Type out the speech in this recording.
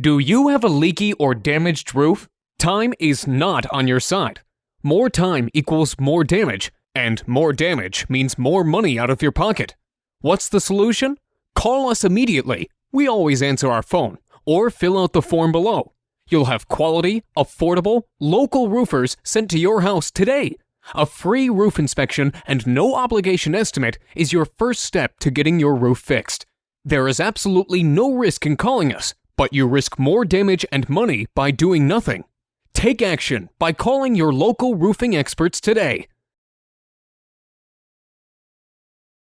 Do you have a leaky or damaged roof? Time is not on your side. More time equals more damage, and more damage means more money out of your pocket. What's the solution? Call us immediately. We always answer our phone, or fill out the form below. You'll have quality, affordable, local roofers sent to your house today. A free roof inspection and no obligation estimate is your first step to getting your roof fixed. There is absolutely no risk in calling us, but you risk more damage and money by doing nothing. Take action by calling your local roofing experts today.